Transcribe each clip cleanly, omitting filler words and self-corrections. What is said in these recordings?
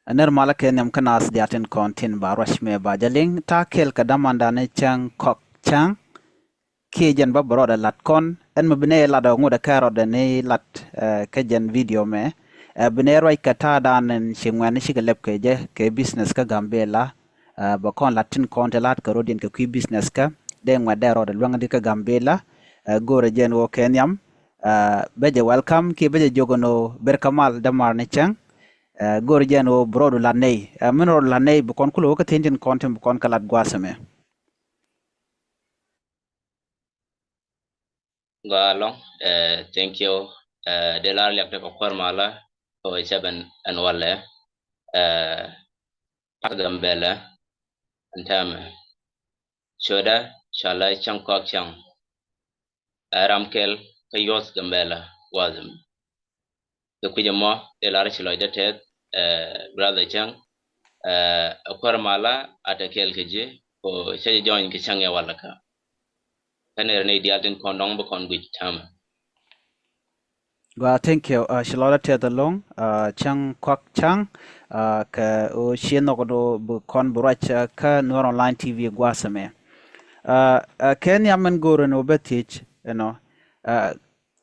Aner malake nyam kanas diaten kontin barwash me bajaling takel kadamanda ne chang kok chang kijen ba broda lat kon en mabne lada nguda karo de ne lat kajen video me bne roi kata danen shingwan shigalep keje ke business ka Gambella ba kon latin konte lat ka rodin ka kwi business ka de ngwade roda lwanga di ka Gambella gore jen wo kenyam beje welcome ki beje jogono berkamal damar ne chang gorjan o brodo lanei minor lanei bukon kulo ka tinjin konten bukon kalat gwasame Galong, thank you. De la liap de kokor mala o seven and wale Gambella and tam shoda shala chang kok chang ramkel kayos Gambella wasm the kujamo de la chilo de tet brother chang okor mala atakel keje o sey join ke chang ya walaka kaner ne dialten kondong bo kon gwi tam. gwa thank you shilora te the long chang kwak chang ka o shieno do bukon buracha ka nor online tv gwasame ken yamen gore no betich you know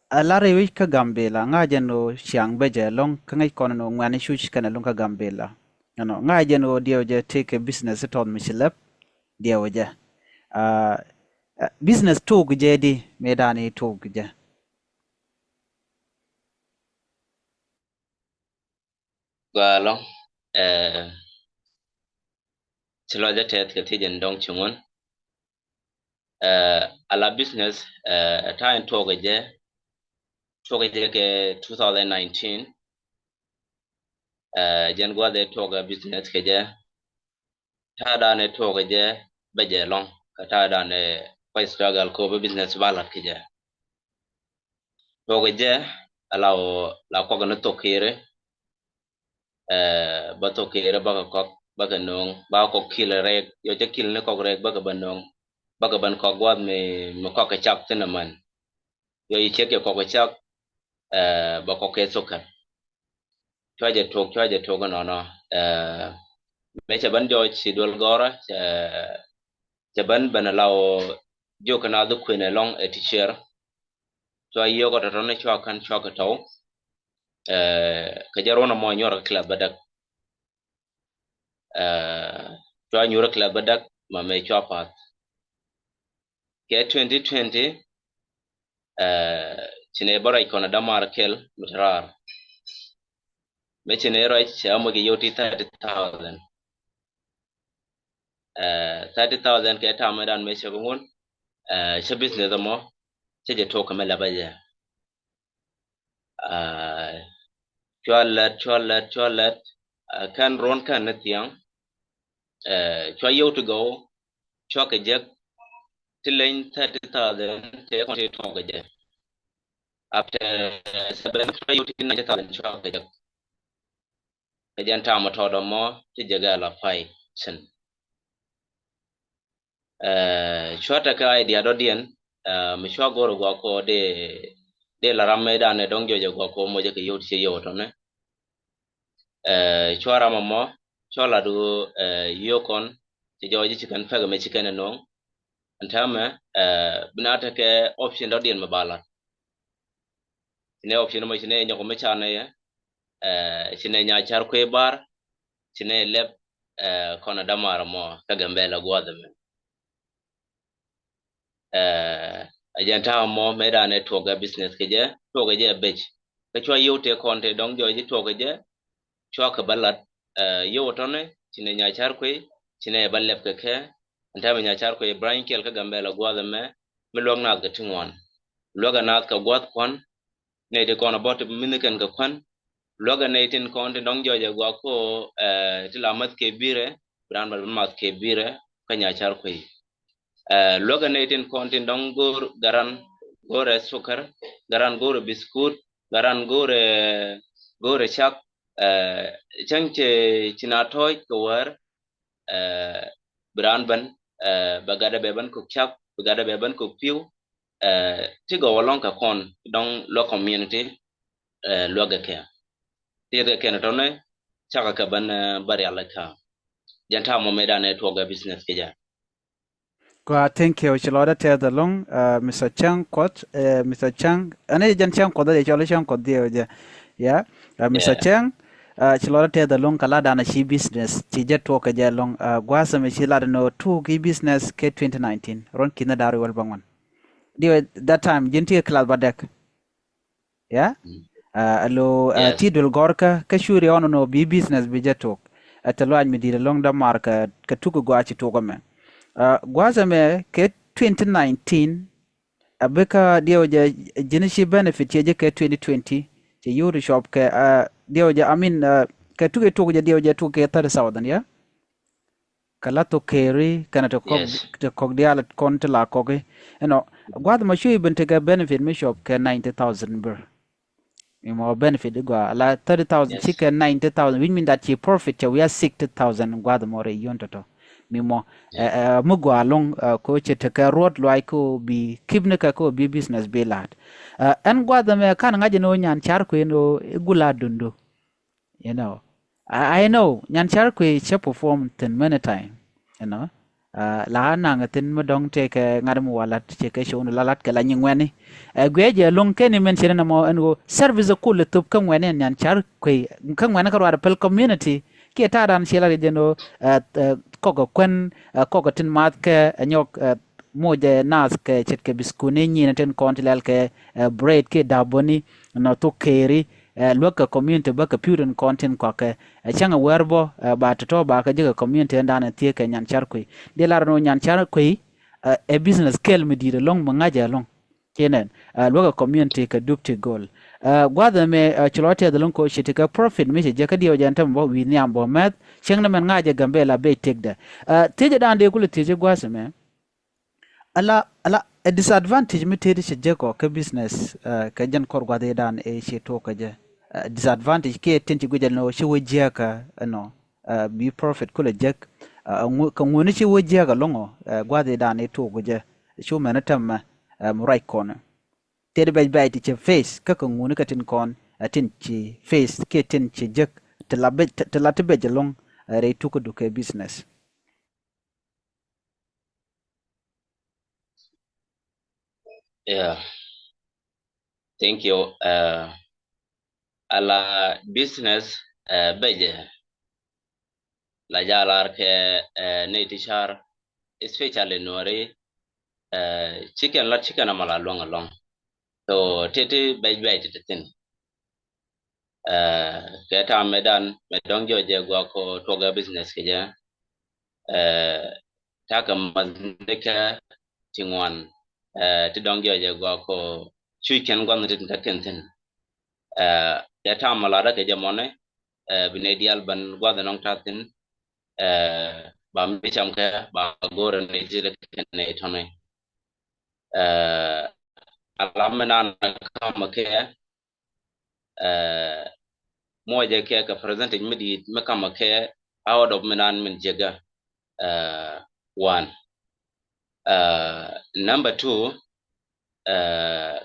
alare wi ka Gambella ngajen no siang beje long ka ngai kono no ngani shush kana long ka Gambella ngajen no dio je take a business ton misilep dio je uh, business tog jedi medani tog je Galong, chilo de tet ke tijen dong chungun ala business time togeje ke 2019 jen gwa de toga business ke je tada ne togeje beje long ka tada ne quite struggle ko be business balat ke je togeje ala o la ko no tokire ba tokire ba ko ba ka nong ba ko kile rek yo je kil ne ko rek ba ka banong ba ka ban ko gwa me ko ka chak tinaman yo yi cheke ko ka chak ba ko ke sokar chwaje tok no me chaban jo chidol gora chaban bana law jo kana do kwene long e teacher so yo ko to ne chwa kan chwa ko to ka jaro na mo nyora club badak chwa nyora club badak ma me chwa pat ke 2020 chine bara ikona damar kel mutrar me chine right chamo ge yoti 30,000 30,000 ke tamadan me shagungun she business mo che je to kamela baje cholat kan ron kan na tiang cho you to go cho ke je tilen 30,000 te kon te to ke je after 7 cho you tin 90,000 cho ke je ke jan ta mo to do mo ti je ga la fai sen cho ta ka idea do dien mi cho goro go ko de la ramme da ne dong jo go ko mo je ke yo ti yo to ne chwara mamo chola du yokon ti joji chicken fega me chicken no antama binata ke option do dien mabala ne option mo chine nyoko me chana ya chine nya char kwe bar chine lep kona damara mo ka Gambella gwada me ajanta mo meda ne toga business ke je toga je bech ka chwa yote konte dong joji toga je chwa ka balat yotone chine nya char kwe chine balep ke antama nya char kwe Brian kel ka Gambella gwada me milong na ga tingwan loga na ka gwad kon ne de kono bot miniken ka kon loga ne tin kon de dong joje gwa ko tilamat ke bire bran bal mat ke bire ka nya char kwe loga ne tin kon tin dong gor garan gore sukar garan gore biskut garan gore chak changche chinatoy ko war bran ban bagada beban ko chak bagada beban ko piu tigo walon ka kon dong lo community loga ke tiga ke na tone chaka ka ban bari alaka janta mo meda ne to ga business ke ja Go thank you Chilora te the long Mr. Chang Kot Mr. Chang ane jan Chang Kot de Chola Chang Kot de yeah Mr. yeah Chang Chilora te the long kala dana shi business chi je to ka je long gwasa me shi la no to ki business ke 2019 ron kina daru wal bangon dio that time jinti class badek yeah mm. alo Yes. tidul gorka ka shuri ono no bi business bi je to atalo an mi di long da marka ka tuku gwa chi to me gwaza me ke 2019 abeka dioja jinishi benefit ye ke 2020 che yuri shop ke dioja I mean ke tuge tuge dioja tuge 30,000 ya kala to keri kana Yes. to kog diala konta la koge gwada ma shui bente ke benefit me shop ke 90,000 ber mo benefit gwa la 30,000 Yes. chike 90,000 which mean that your profit we are 60,000 gwada more yonto to mimo Yeah. mugwa long ko che te ka road lo ko bi kibne ka ko bi business be lat en gwada me kan ngaje no nyan char ko no gula dundu you know I know nyan char ko che perform ten many time you know la na ngatin mo dong te ke ngar mo walat che ke shon lalat ke la nyingweni gweje long ke ni men chere na mo en go service ko le tup kan wenen nyan char ko kan wen ka war pel community ke ta dan shela de no kogo kwen kogo tin mat ke nyok moje nas ke chet ke biskune ni na ten kontilal ke bread ke daboni no to keri loka community ba ka puren content kwa ke changa werbo ba to ba ka jiga community ndana tie ke nyan char kwe de lar no nyan char kwe e business scale mi dire long mangaja long kenen loka community ka dukti goal gwada me chilote de long ko shiti ka profit mi je ka dio jantam bo wi nyam bo met chengna men ngaje gambela be tekda teje dan de kulu teje gwasa me ala a disadvantage mi tedi shi jeko ka business ka jan kor gwade dan e shi to ka je disadvantage ke tenti gujal no shi wajia ka no bi profit kula jek ka ngoni shi wajia ka longo gwade dan e to guje shi mena tam mu right corner tedi bay bay ti che face ka ka ngoni ka tin kon tin chi face ke tin chi jek telabe be long re to ko du ke business. Yeah. Thank you. Ala business beje la jalar ke ne tishar especially nore chicken la chicken amala long along. So tete bay tete keta medan medong joje gwa ko toga business keja taka mazdeka tingwan ti dong joje gwa ko chicken gwan tin taken keta malada keja mone bine dial ban gwa da nong tatin ba micham ka ba gore ne jire ne tone alamena kama ke moja ke ka percentage midi makama ke out of menan min jega one number two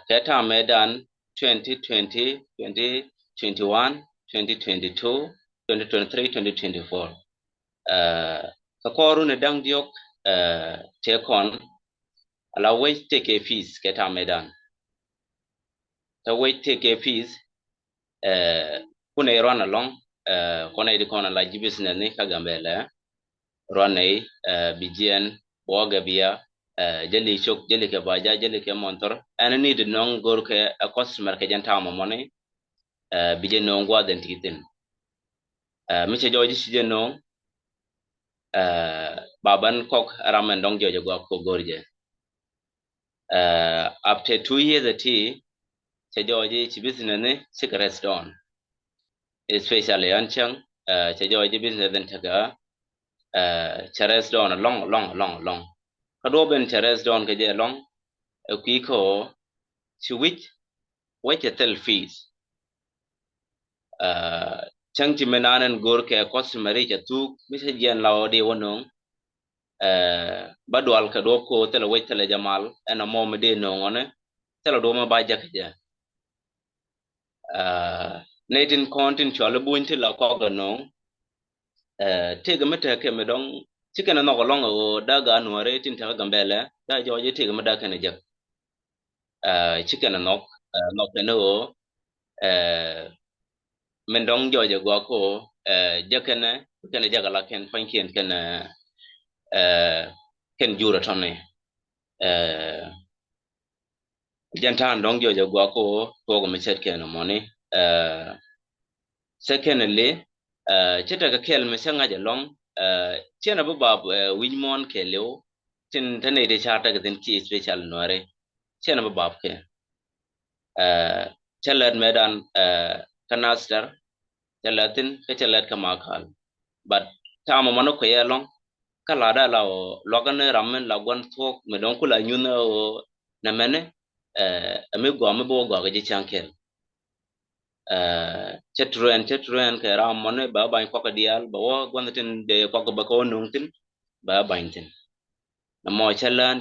keta medan 2020 2021 2022 2023 2024 ka koru ne dang diok take on ala wait take a fees keta medan the wait take a fees kuna iran along kona idi kona la business ni ka gambele ronay bijen boga biya jeli chok jeli ke baja jeli ke montor and need non gor ke a customer ke janta mo money bije non gwa den titin mi che joji sije no baban kok ramen dong joje gwa ko gorje after 2 years ati che joji chi business ni sik restaurant especially anchang che joji business den taga chares don long kado ben chares don ke je long ki ko switch wache tel fees chang ti menanen gor ke customer ke tu mise jen lawo de wono badwal ka do ko tel wache tel jamal ena mom de no ngone tel do ma ba jak je netin content chole buinti la ko ga no te ga mata ke me don chicken no ko longo daga nuare tin ta gambele da jo je te ga mata ke ne jak chicken no ke no men dong jo je go ko jakene kene jagala ken fankien ken ken jura tonne jantan dong jo je go ko to go me set ken money secondly cheta ka kel me sanga je long chena bu bab winmon ke lew tin tane de chata ga den ki special noare chena bu bab ke chalat medan kanaster chalatin ke chalat kamakal but tama mano ko yelong kala da la logan ramen la gwan thok me don kula nyuna o na mene ame go ame bo go ga chankel chetren ke ram mone ba ba ko ka dial ba wo gwan tin de ko ba ko nung tin ba ba tin na mo chalan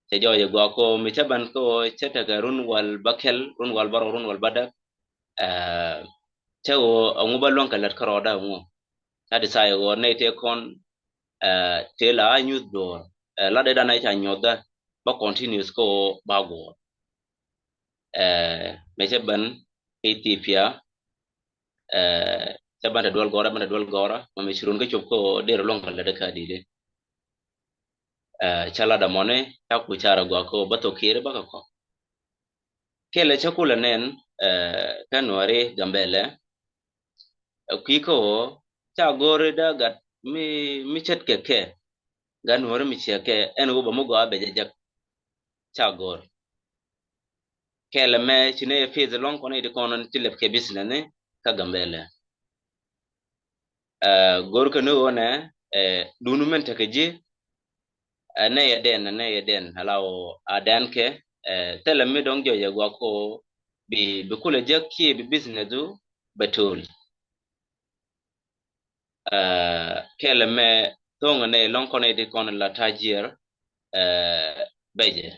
te jo ye go ko mi chaban ko cheta ga run wal bakel run wal baro run wal bada che o ngu ba lon kalat karo da ngu ta de sai go ne te kon te la nyu do la de da na cha nyoda ba continuous ko ba go me chaban ethiopia chaban da dol gora ma me shirun ga chop ko de lon kalat da ka di de chala da mone ta ku chara go ko ba to kire ba ko kele chakula nen kanwari gambele kiko cha gore da gat mi chet keke ganwari mi cheke en go mo go abe jak cha gor kele me chine fiz long kono de kono tilep ke bisne ne ka gambele gor ko no ne dunu men take ji ne yeden halawo adan ke tele mi dong joje go ko bi kule jakki bi business du batul kele me tonga ne long kono de kono la tajier beje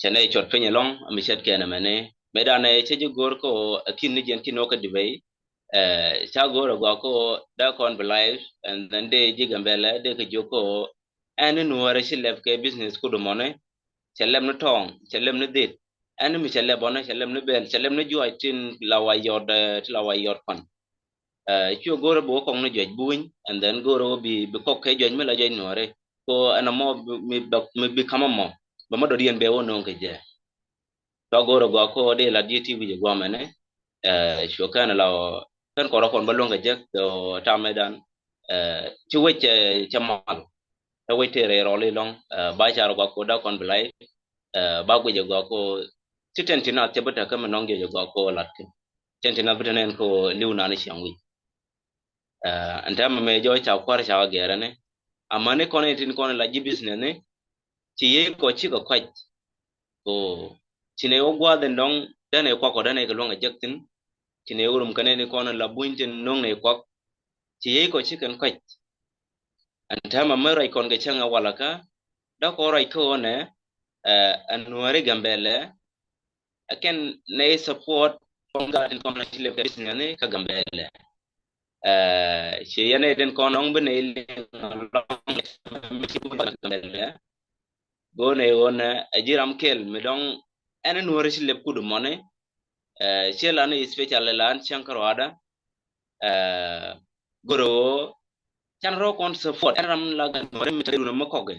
chane chot penye long mi chet kene mene medane cheje gor ko akin ni jen kino ka dibei cha gor go ko da kon be live and then de jigambele de ke joko ene nuare shilef ke business kudo mone chelem no tong chelem no dit ene mi chele bona chelem no bel chelem no juai tin lawa yod kon chu goro bo kong no joj buin and then goro bi ko ke joj me la joj nuare ko ana mo mi kama mo ba mo do dien be wono ke je to goro go ko de la DTV je go mane chu kana la kan ko kon balon ga je to tamedan chu weche chamal to weche re ro le long ba cha ro go da kon blai ba go je go ko titentina te bata kama nonge je go ko lat tentina bitanen ko liuna ni shangwi anta me jo cha kwar cha gere ne amane kono tin kono la business ne ti ye ko chi ko kwaj ko tine ogwa den dong dane kwa ko dane ko longa jaktin tine urum kane ni kono la buintin nong ne kwa ti ye ko chi kan kwaj anta me rai kon ge changa walaka da ko rai ko ne anuare gambele aken ne support kon ga tin kono chi le business ne ka gambele she yana den kon ong bene le go ne wona ajiram kel me dong enen wori sile kudu mone she la ne special lan chankaro ada goro chan ro kon support eram la gan more mi tadu mo koge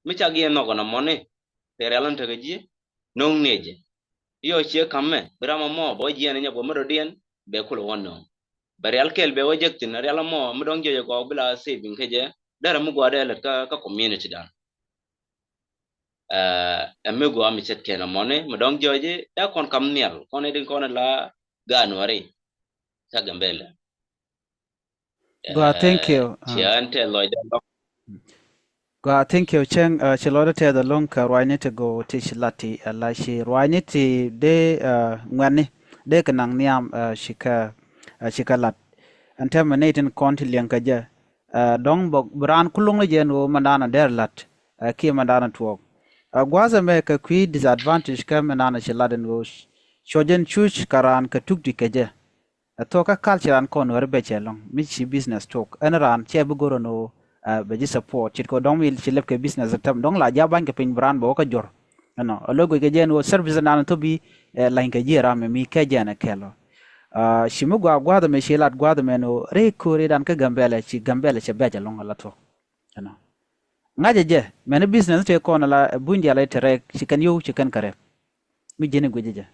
mi chagi no gona mone terelan tagaji nong neje yo che kamme brama mo bo jene nya bo mo dien be kulo wono barial kel be wajektin real mo mudong je ko bila saving keje dara mu gwa dele ka community dan emme go ami set kena mone mudong joje da kon kam niel kon edin kon la ganwari ta gambele Go, thank you. chiante loida Go, thank you. Cheng, chiloda te the long ka rwani te go te shilati la shi rwani te de ngwani de kanang niam shika lat. Ante manetin konti liang kaja. Dong bok bran kulung le jen wo mandana der lat. Ki mandana tuok. Gwaza me ka kui disadvantage ka mandana shiladen go. Shojen chuch karan ka tuk di kaja. toka culture an kon wer beche long mi chi business talk en ran che bu goro no be ji support chit ko dong wil chi lep ke business tam dong la ja ban ke pin brand bo ka jor no logo ke jen wo service nan to bi lain ke jira me mi ke jena kelo shimu gwa da me shilat gwa da me no re ko re dan ka gambele che beche long la to no ngaje je me business te kon la bunja la tere chikan yu chikan kare mi jene gweje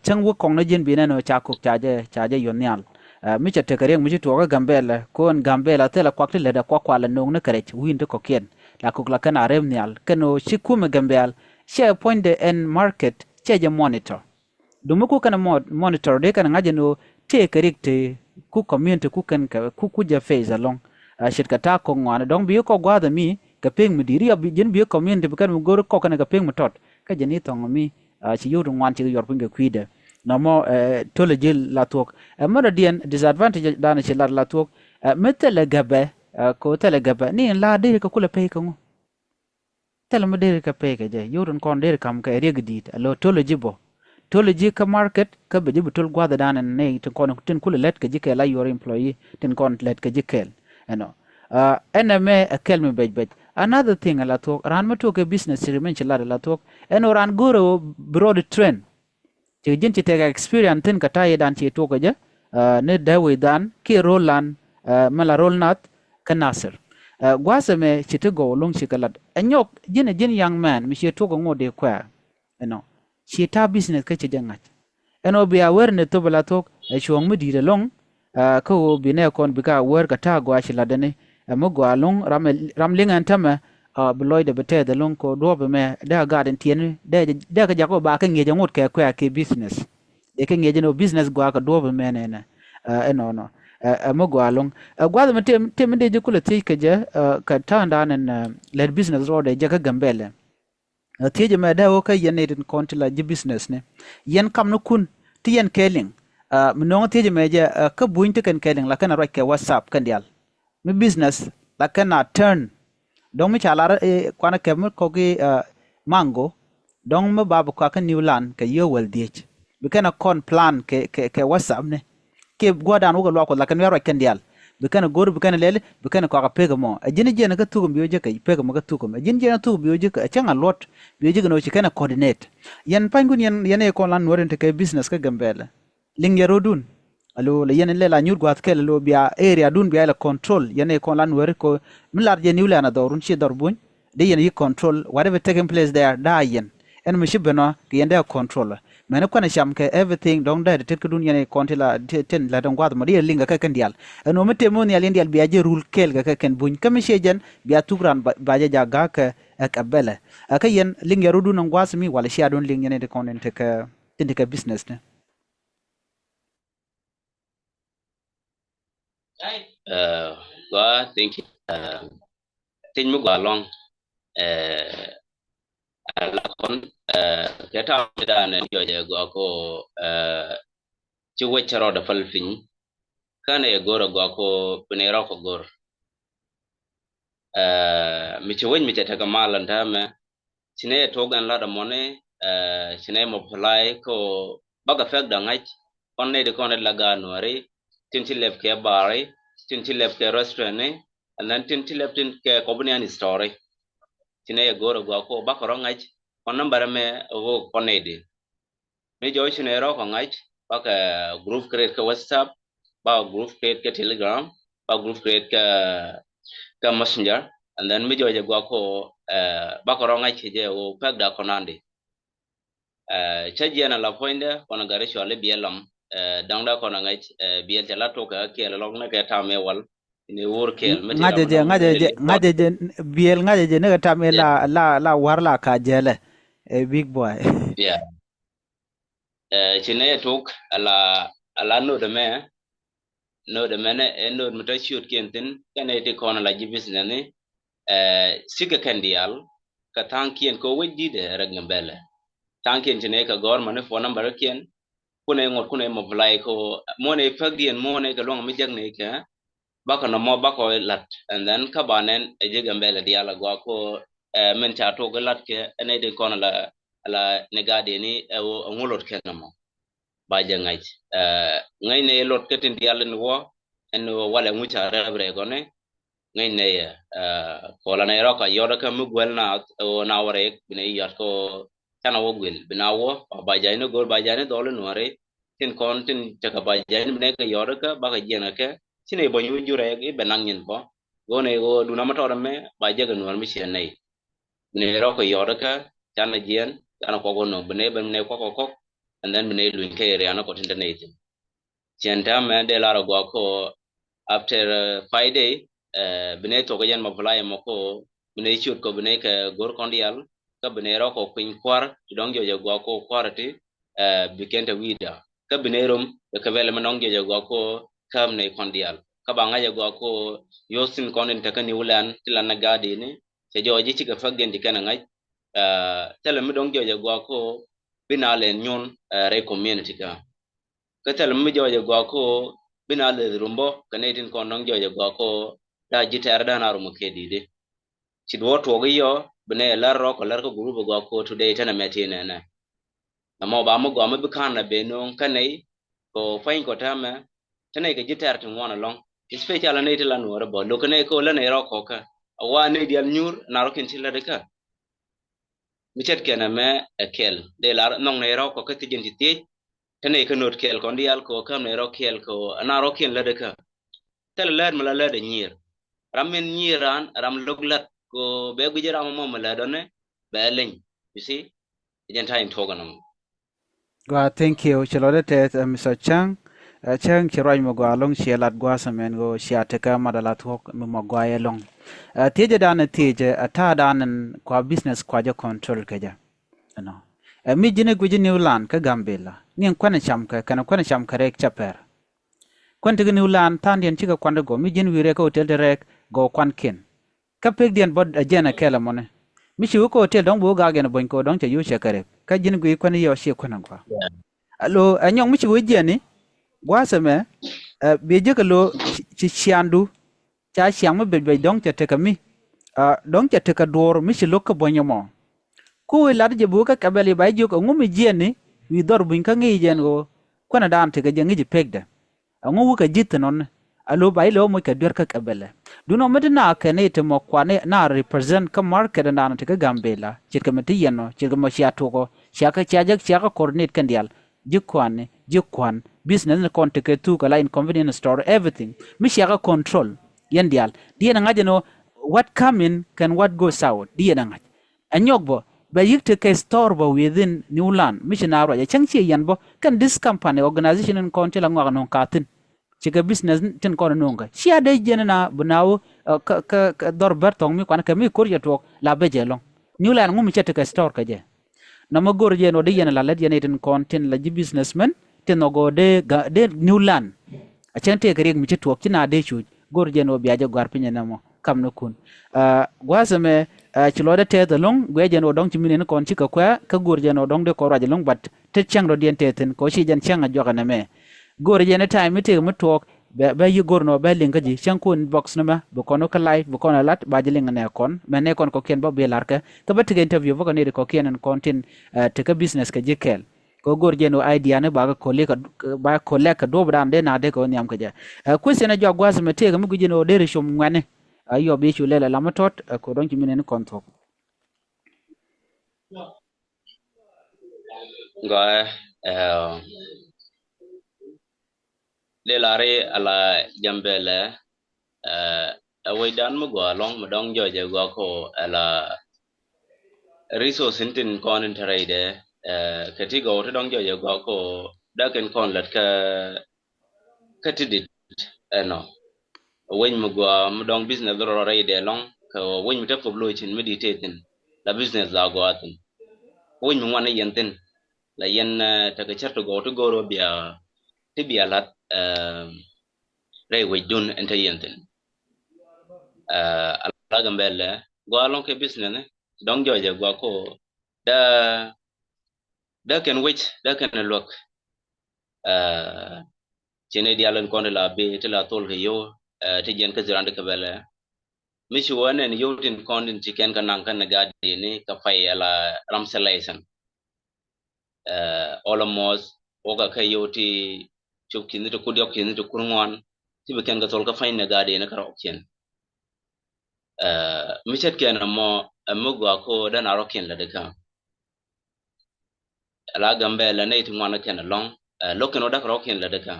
chang wo kong na jin bina no cha kuk cha je yon nyal mi cha te kare mi to ga gambela kon gambela te la kwak le da kwa la nong na kare win to kokien la kuk la kana rem nyal kano shikume gambel share point the end market che je monitor dumu ku kana monitor de kana ngaje no te kare te ku community ku kan ku je face along shit ka ta ko ngwana dong bi ko gwa da mi ka ping mi diri abi jin bi community kan mu gor ko kana ka ping mu tot ka jeni tong mi ci yoru ngwan ci yor pinga kwide no mo tole jil la tok mara dien disadvantage dana ci la tok metele gabe ko tele gabe ni la de ko kula pay ko tele mo de ka pay ka je yorun kon de kam ka reg dit alo tole jibo tole ji ka market ka be jibo tol gwa dana ne tin kon tin kula let ka jike la your employee tin kon let ka jikel no eneme akel me bej another thing la tok ran ma tok business remain ci la tok eno ran goro broad trend ci jin ci tega experience tin kata ye dan ci tok ja ne dawe dan ki rolan mala rolnat ka nasir gwasame ci te go long ci kalat enyok jin young man mi ci tok ngode kwa eno ci ta business ka ci jangat eno bi aware ne to bala tok e chong mu di de long ko bi ne kon bi ka wer ka ta gwa ci ladane mo gwa long ram lingan tama beloy de bete de long ko do be me da garden tien de ka jako ba ka ngeje ngot ke kwa ke business de ka ngeje no business gwa ka do be me ne eno no mo gwa long gwa de tem de je kula ti ka je ka ta ndan led business ro de je ka gambele tije me da wo ka yene din kontila je business ne yen kam no kun ti yen keling no tije me je ka buin te kan keling la kana ro ke whatsapp kan dial mi business la kana turn dong mi chala kwana kem ko ki mango dong mi babu kwa ka newland ke yo wel diech bi kana kon plan ke whatsapp ne ke godan wo lo ko la kan yaro ken dial bi kana gor bi kana lele bi kana ko ka pega mo ajini jena ka tugum biyo je ka pega mo ka tugum ajini jena tugum biyo je ka changa lot biyo je no chi kana coordinate yan pangun yan ko lan worente ke business ka gambela lingero dun alo le yene le la nyur gwat ke lo bia area dun bia la control yene ko lan wer ko milar je niwla na dorun chi dorbun de yene yi control whatever taking place there da yen en mi shibeno ke yende control mena kwana sham ke everything dong da te kudun yene kontila ten la dong gwat mo de linga ka kan dial eno mete mo ni alen dial bia je rule kel ga ka ken bun kam shejen bia tugran ba je jaga ka akabela aka yen linga rudu nan gwasmi wala shi adon ling yene de konente ka tinde ka business ne Well, thank you. Tin mu gwa long la kon ke ta da ne yo je go ko ci wecharo da falfin kana ye goro go ko pine ro ko gor mi ci wen mi ta ga malan ta me cine to gan la da mone cine mo play ko baga fek da ngai on ne de kon la ga nori tin ci leb ke bari tin ci leb ke restaurant ne anan tin ci leb tin ke ko bunian story cine ye goro go ko ba ko ngai on number me go konede me jo cine ro ko ngai ba ka group create ka whatsapp ba group create ka telegram ba group create ka messenger and then me jo je go ko ba ko ngai je o pek da konande chaji na la poinde kona gare shwale bielam dangda kona ngai biel tela to ka ke la long na ka ta me wal ni wor kel meti ram no ngajeje biel ngajeje ne ta me la warla ka jele big boy yeah chine tok ala no de me ne no meta shoot kentin kane te kona la jibis ne ne sika kandial ka tankien ko wedi de ragnambele tankien chine ka gor mane phone number kien kune ngot kune mo blai ko mone fagien mone ka long mi jagne ka baka no mo bako lat and then ka banen e jiga mbele diala gwa ko men cha to lat ke ene de kono la negade ni o ngolot ke no ba jangai ngai ne lot ketin dialen wo en wala mucha rebre gone ngai ne kola ne roka yoda ka mugwel na wore bine yar ko kana wo gwel bina wo ba jayno gol ba jayno dole nuare tin kon tin chaka ba jayno bine ka yoda ka ba ka jena ka sine bo yu jure gi benang nyin bo gone go duna motor me ba jaga nuar mi chen nei bine roka yoda ka kana jen kana ko go no bine ko and then bine luin ke area ko tin nei chenta me de la go ko after 5 day bine to ga yan ma fulai mo ko bine chut ko bine ka gor kondial ka bine ro ko pin kwar dong jo go ko kwarati bikenta wida ka bine rom ka vele manong jo go ko kam ne kondial ka banga go ko yosin konin ta kan ulan tilan na gadi ni se jo ji ci ka fagen di kana ngai tele mi dong jo go ko binale nyon re community ka tele mi jo go ko binale rumbo kanetin kon dong jo go ko da jitar da na rumo ke dide ci do to go yo bine lar ro ko lar ko group go ko today tana metine na amo ba mo go mo bi kan na be no kanai ko fain ko tama tanai ka jitar tin wona long especially na itala no ro bo lo kanai ko la ne ro ko ka awa ne dial nyur na ro kin tilla de ka mi chet kena me kel de la nong ne ro ko ka tijin ti tanai ka not kel kon dial ko kam ne ro kel ko na ro kin la de ka tel lad mala la de nyir ramen nyiran ram loglat ko be gujira mo mala done be len you see jen time toganum Gwa thank you. Chilode te Mr. Chang. Chang chiroi mo gwa long shielat gwa samen go shiateka madalat hok mo gwa yelong. Tije dan tije ata dan kwa business kwa jo control keja. No. Mi jine gwi New Land ka Gambella. Ni kwana cham ka kana kwana cham ka rek chaper. Kwan tigi New Land tan dien chika kwanda go mi jin wire ka hotel direct go kwan kin. Ka pek dien bod ajena kela mone. Mi shi ko hotel dong bu ga gen boin ko dong cha yu shakare. Ka jin gwi kwana yo shi kwana kwa. Alo anyong mi chiwo jeni gwasame beje ka lo chi chiandu cha chiang me be dong cha teka mi dong cha teka dor mi chi lokka bonyo mo ku we lad je bu ka kabeli bai jo ko ngumi jeni wi dor buin ka ngi jen go kona dan teka je ngi pegda ngu ka jit non alo bai lo mo ka dor ka kabele duno medina ka ne te mo kwane na represent ka market na teka Gambella chirka meti yeno chirka mo sia toko siaka chajak siaka coordinate kandial jikwan business na konteke tu kala in convenience store everything mishiaka control yandial dia ngaje no what come in can what goes out dia ngaje anyogbo ba yikte ke store bo within Newland missionary ya changchi yanbo kan this company organization in kontela ngwa non katin chika business tin kono nonga sia de jenna bunawo ka dor bertong mi kwana ka mi kurya tok la bejelong Newland ngum chete ke store ka je nama gor je no de yana la lad yana tin content la ji businessman tin no go de Newland a chante ka reg mi chetu kina de chu gor je no biaje gwar pinya namo kam no kun gwasame chilode te the long gwe je no dong chimine no kon chika kwa ka gor je no dong de ko raje long bat te chang do dien te tin ko shi jan chang a joga na me gor je ne time mi te mi tok ba yi gor no ba linga ji chang kun box na ma bu kono ka live bu kono lat ba ji linga ne kon me ne kon ko ken ba be lar ka ba te interview ba ko ne ko ken content te ka business ka jikel ko gor je no idea ne ba ko le ka ba ko le ka do bran de na de ko nyam ka ja question na jo gwas me te ga mi guji no de shum ngwane ayo be chu le la matot ko don ki minen kon tok ga le lare ala Gambella awai dan mo go long mo dong jo je go ko ala resource tin kon trade kati go to dong jo je go ko da ken kon lat ka tidit no wen mo go mo dong business ro ride long ko wen mo ta poblo chin meditating la business la go atin wen mo wana yentin la yen ta ka charto go to go ro bia ti bia lat ray we dun enta yentin ala Gambella go along ke business ne dong jo je go ko da da can look chene dialen kon la be te la tol ke yo te jen ka zirande ka bele mishi wonen yotin kondin chicken kan nan kan gadi ni ka fay ala ramsalaisan almost oga ka yoti chuk kin to kudio kin to kurngwan ti be ken ga tol ka fain na gade na karo ken michet ken mo amugwa ko dan aro ken la de kan ala gambe la nei ti ngwana ken long loken oda karo ken la de kan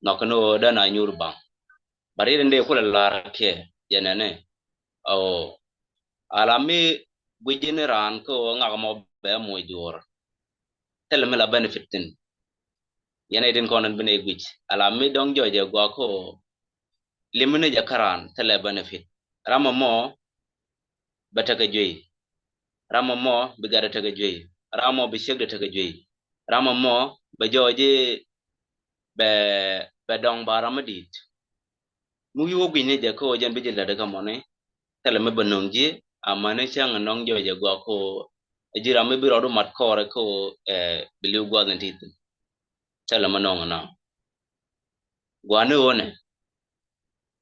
no kano dan anyur bang bari nde ko la ke yenene o alami gwijineran ko ngamo be mo jor tel me la benefitin yana idin konan bine gwij alami dong joje gwa ko limune jakaran tel benefit rama mo bataka joyi rama mo bigara taka joyi rama mo bishegde taka joyi rama mo be joje be dong baramadit mu yo gwine je ko jan bijila daga mone tel me banongji amane chang nong joje gwa ko jira me biro do mat kore ko biliu gwa ntit tel me nong na gwa ne one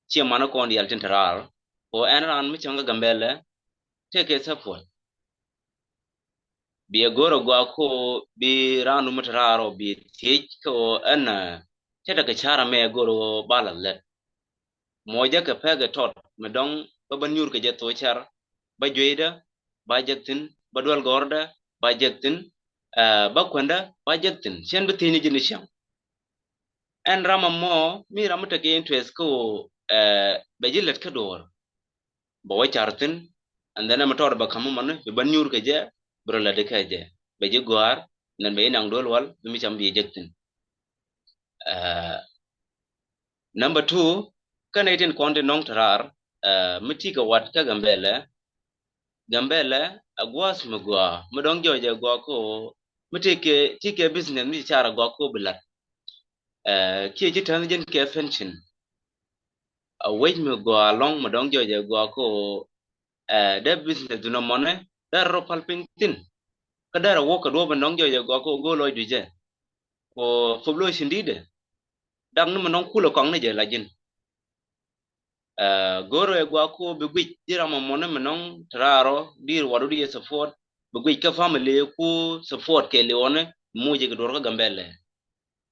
chi mana ko ndi altin tarar o enran mi changa gambele take support bi goro gwa ko bi ranu mutararo bi tik ko ana teta ka chara me goro balalle moja ka pega tot medong ba banyur ka jeto char ba joida ba jaktin ba dwal gorda ba jaktin ba kwanda ba jaktin chen bi tini jini sham en rama mo mi ramuta ke interest ko ba jilet ka dor ba wachartin andana motor ba kamu man be banyur ka je bro la de ka je be je gwar nan be nang dol wal mi cham bi jektin number 2 kana iten konde nong tarar miti ka wat ka gambele agwas mugwa mudong joje gwa ko mitike tike business mi chara gwa ko bilat ki je tan jen ke fension wej mugwa long mudong joje gwa ko de business duno mone dar ro palpintin kadara wo ka do bandong joje gwa ko go loy duje ko foblo shindide dang no non kulo kong ne je lajin goro e gwa ko be gwi dira mo mone menon traro dir wadu di support be gwi ka family ku support ke leone muje ke dorga gambele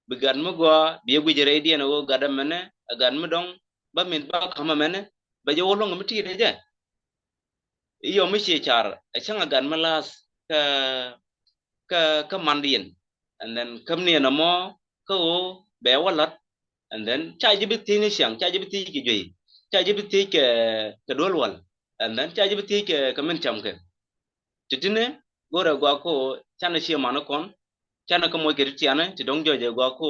be gan mo gwa be gwi jere di no gada mene gan mo dong ba min ba kama mene ba je wolong mi ti de je iyo mi che char e changa gan malas ka ka mandien and then kamne na mo ko be walat and then ChatGPT ni siang ChatGPT ki joi ChatGPT ke dolwal and then ChatGPT ke kamen cham ke titine gore gwa ko chana shi mano kon chana ko mo ke tiane ti dong joje gwa ko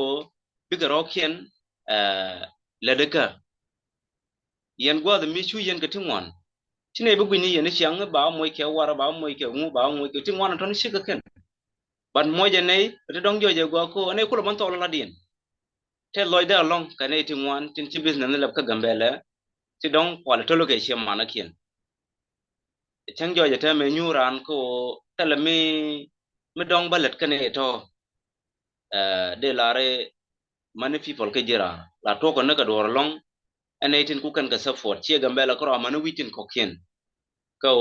bigaro kien ledeka yen gwa de mi chu yen ke tingwan tine bu gwini yen siang ba mo ke wara ba mo ke ngu ba mo ke tingwan ton shi ke ken ban mo je nei ti dong joje gwa ko ne kulo man to la din te loida long kane ti ngwan tin ci business ne lab ka gambele ti dong kwal to loke shi mana kien chang jo jata me nyuran ko tele mi dong balet kane to de lare many people ke jira la to ko ne ka dor long ane tin ku kan ka support ci gambele ko amana witin ko kien ko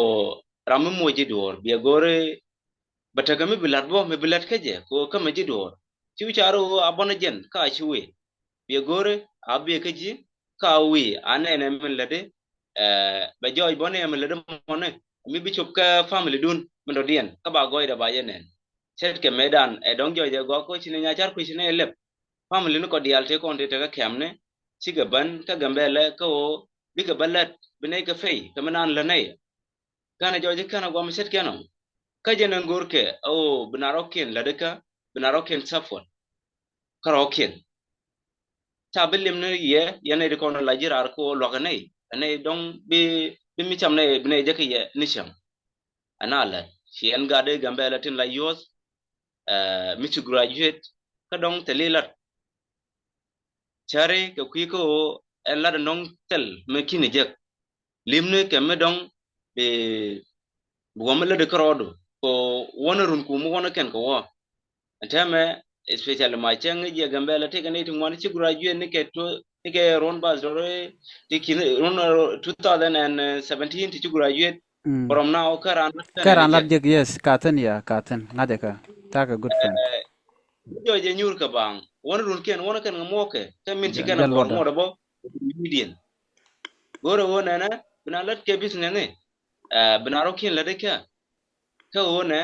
ramu moji dor bi gore bataga mi bilat bo mi bilat ke je ko kama ji dor ci charo abona jen ka ci we bi gore abbe kaji ka wi anene min lade ba joy bone min lade mone mi bi chop ka family dun min do dien ka ba goy da ba yenen set ke medan e dong joy je go ko chine nya char ku chine lep family no ko dial te kon te ka kemne ci ga ban ka gambele ko bi ka balat bine ka fei ka manan la nay kana joy je kana go mi set kenan ka je nan gorke o binaroken ladeka binaroken safon karoken ta bilim ne ye yana de kono la jirar ko loganai ne don bi mi cham ne bne je ke ye nisham anala shi an gade gambela tin la yos mi to graduate ka don telilat chare ke ko en la don tel me kini je limne ke me don be bo me le de krodo ko wona run ku mo wona ken ko wo atame especially ma chang je gambela te kan it ngwan chi graduate ne ke to ke ron bas dore ti kin ron 2017 ti graduate Mm. from now karan ne Karan je lab jek yes katen ya katen ngade ka. Taka good friend. jo je nyur ka bang won run ken won kan ngoke te min ci kana kor jalloda ngoda bo midien goro wona na bina lat ke business ne bina ro kin la de ka wona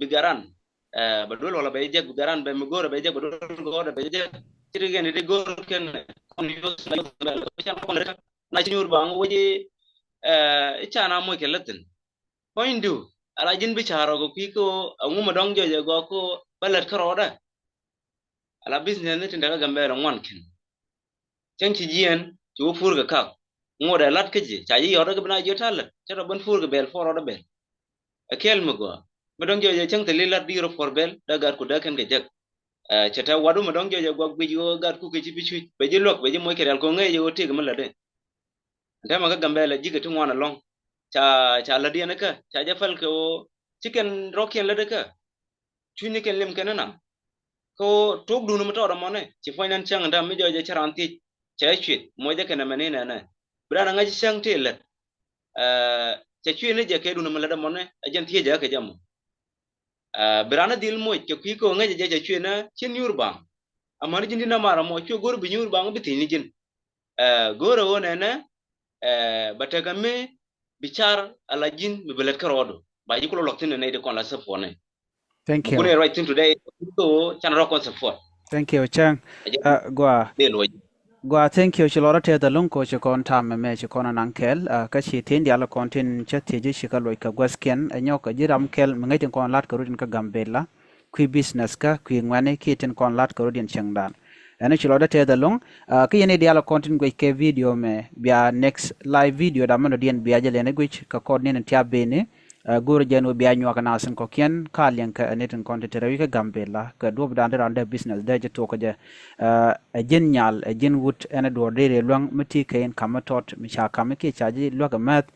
bigaran badul wala be jeg bigaran be migoro be jeg badul goda be jeg tirgen de goro ken kon yo na ci nyur bang woji chana mo ke latin pointu ala jin bi charo go piko nguma dong jo je go ko balat karoda ala business ne tinda Gambella ngwan ken chen chi jien chu fur ga kak ngode lat ke ji cha yi yoda ga bna jo talat cha ban fur ga bel foro da bel akel mo go madong jo je chen te lilat biro for bel da gar ku da ken ga jak cha ta wadu madong jo je go bi jo gar ku ke chi bi chu be ji lok be ji mo ke dal ko ngai jo te ga mala de ndama ga Gambella ji ga tu ngwana long cha la dia na ka cha ja fal ko chicken rocken la de ka chu ni ken lim ken na ko tok dunu mo to da mo ne chi finan chang da mi jo je charanti cha chwit mo je kana mane na brana ngaji chang te let cha chwit ne je ke dunu mo la da mo ne ajan tie ja ke jam brana dil mo ke ki ko ngaji je cha chwit na chin yur bang amani jindi na mara mo chu gor bi yur bang bi tin jin goro wona na bataga me bichar alajin mi belet karodo ba ji ko loktin ne de kon la sa fone thank you bukune right thing today to chan ro kon sa fone thank you chang gwa de lo gwa thank you chilora te da lung ko che kon tam me che kon an kel ka chi tin dia la kontin che te ji shika loy ka gwasken anyo ka jiram kel me ngai tin kon lat ka rudin ka Gambella kui business ka kui ngwane ki tin kon lat ka rudin changdan ene chilora te da lung ka yene dia la kontin go ke video me bia next live video da mano dien bia jele ne gwich ka kod ne tia bene guru jenu biya nyuaka nasin ko kien kalien ka netin konti terewi ka Gambella ka dob dande rande business de je to ko je a jin nyal a jin wut ene do de luang miti kain kamatot mi cha kamike chaji luaka mat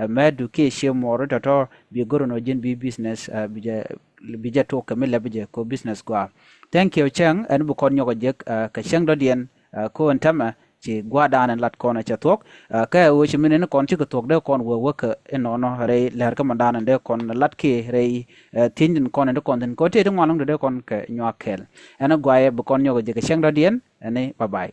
madu ke she moro to bi guru no jin bi business bi je to ka mi lebje ko business gwa thank you chang en bu kon nyoko je ka chang do dien ko antama chỉ qua đàn lát con ở chợ thuốc cái ở chỗ mình nó còn chưa có thuốc đấy con vừa cái nó rồi là cái mà đàn đấy con lát kia rồi thiên con nó còn thì có thể trong ngoài nó đấy con cái nhòa kẹl anh nó gọi con nhau cái sáng đó điên anh ấy bye bye